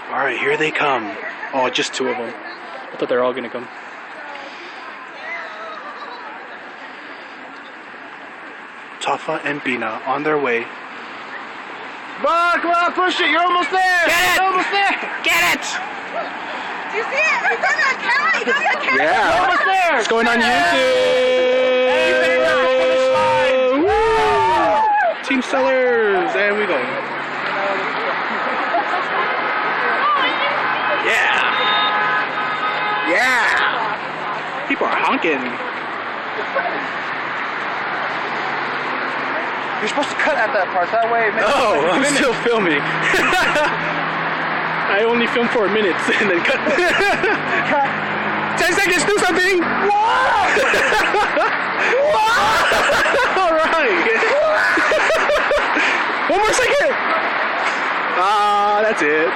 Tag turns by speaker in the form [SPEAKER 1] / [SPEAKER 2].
[SPEAKER 1] Alright, here they come. Oh, just 2 of them. I thought they were all gonna come. Tafa and Bina on their way.
[SPEAKER 2] Come on, push it. You're almost there.
[SPEAKER 1] Get it!
[SPEAKER 2] You're almost there.
[SPEAKER 1] Get it!
[SPEAKER 3] Do you see it? It's on that camera. You got that camera.
[SPEAKER 1] Yeah.
[SPEAKER 2] You're almost there.
[SPEAKER 1] It's going on YouTube. Woo! Team Sellers, and we go. Yeah. Yeah. People are honking.
[SPEAKER 2] You're supposed to cut at that part. That way.
[SPEAKER 1] Oh, I'm still filming. I only filmed for a minute and then cut. 10 seconds, do something! Alright! 1 more second! Ah, that's it.